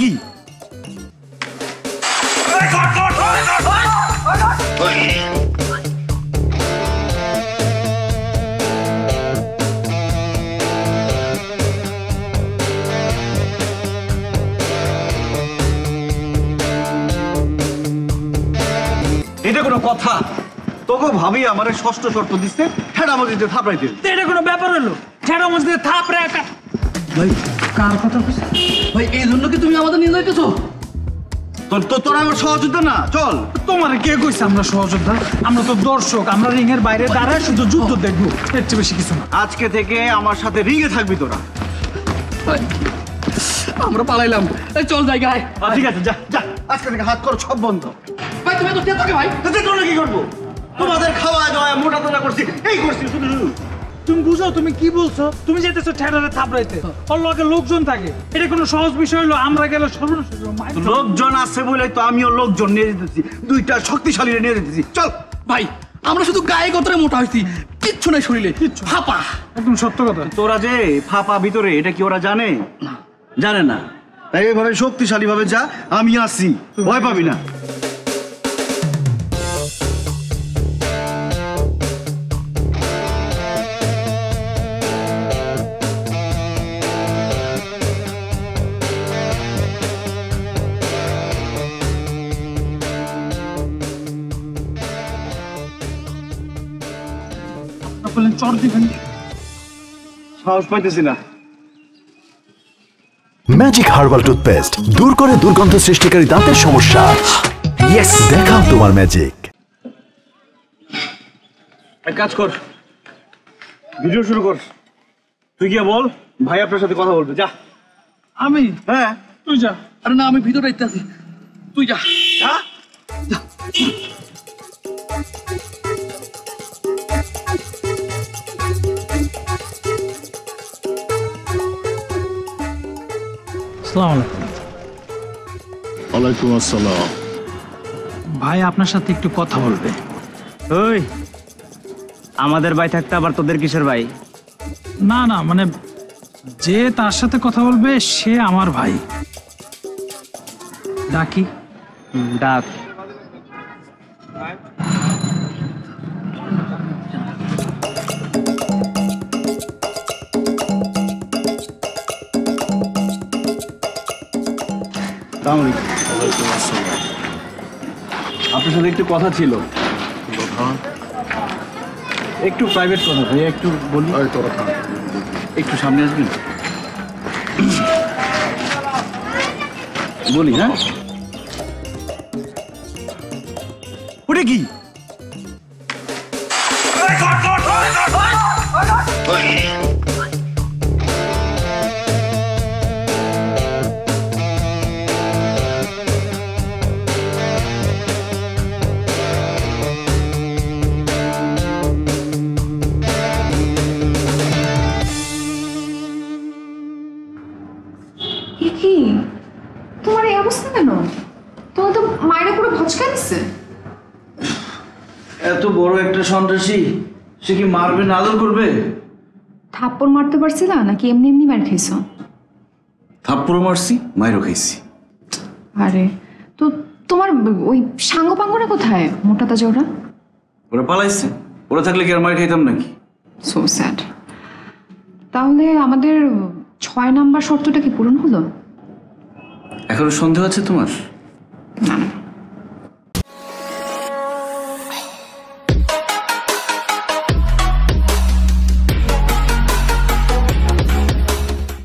কি এটা কোনো কথা? তোকে ভাবি আমার ষষ্ঠ শর্ত দিচ্ছে ঠেড়া মসজিদে থাপড়াই দিল। এটা কোনো ব্যাপার হলো? ঠেড়া মসজিদে থাপড়ে ভাই কার কথা বলছিস ভাই? এই জন্য কি তুমি আমাদের নিয়ে যাইতেছো? তোরা আমার সহযোদ্ধা না? চল। তোমার কে কইছে আমরা সহযোদ্ধা? আমরা তো দর্শক, আমরা রিং এর বাইরে দাঁড়ায় শুধু যুদ্ধ দেখবো, এর চেয়ে বেশি কিছু না। আজকে থেকে আমার সাথে রিঙে থাকবি তোরা। আমরা পালাইলাম, চল জায়গায়। ঠিক আছে, যা যা, আজকে থেকে হাত কর সব বন্ধ। ভাই তুমি তো কে ভাই? তোরা কি করবো? তোমাদের খাওয়া দাওয়া মোটা তোলা করছি, এই করছি শুধু শুধু। তুমি বুঝো তুমি কি বলছো? তুমি যেতেছো ঠেড়ারে থাপড়াইতে, ওর লগে লোকজন থাকে, এটা কোনো সহজ বিষয় হলো? আমরা গেলে সর্বনাশ। লোকজন আছে বলে তো আমিও লোকজন নিয়ে যেতেছি, দুইটা শক্তিশালী নিয়ে যেতেছি। চল ভাই, আমরা শুধু গায়ে গতরে মোটা হইছি, কিচ্ছু নাই শরীরে, কিচ্ছু ফাপা। একদম সত্য কথা। তোরা যে ফাপা ভিতরে, এটা কি ওরা জানে? জানে না। তাই এইভাবে শক্তিশালী ভাবে যা, আমি আসি, ভয় পাবি না। চর দিবেন, সাহস পাইতেছি না। ম্যাজিক হার্বাল টুথপেস্ট দূর করে দুর্গন্ধ সৃষ্টিকারী দাঁতের সমস্যা। ইয়েস, দেখাও তোমার ম্যাজিক। এক কাজ কর, ভিডিও শুরু কর। তুই গিয়ে বল ভাই আপনার সাথে কথা বলবে। যা। আমি? হ্যাঁ, তুই যা। আরে না, আমি ভিতরে আইতাছি, তুই যা। যা। আসসালামু আলাইকুম। ওয়ালাইকুম আসসালাম। ভাই আপনার সাথে একটু কথা বলবে। ওই আমাদের ভাই থাকতে আবার তোদের কিসের ভাই? না না, মানে যে তার সাথে কথা বলবে সে আমার ভাই। ডাকি? ডাক। আপনার সাথে একটু কথা ছিল, একটু প্রাইভেট কথা ভাই, একটু বলি। একটু সামনে আসবেন, বলি। হ্যাঁ, ওটা কি? কি তোমার এই অবস্থা কেন? তোমার তো মায়েরা পুরো ভচকা দিচ্ছে। এত বড় একটা সন্ত্রাসী, সে কি মারবে না আদর করবে? থাপ্পড় মারতে পারছিল নাকি এমনি এমনি মার খাইছো? থাপ্পড় মারছি, মাইরও খাইছি। আরে তো তোমার ওই সাঙ্গ পাঙ্গরা কোথায়? মোটা তাজা ওরা? ওরা পালাইছে, ওরা থাকলে কি আর মার খাইতাম নাকি? So sad. তাহলে আমাদের 6 নাম্বার শর্তটা কি পূরণ হলো? এখনো সন্দেহ আছে তোমার?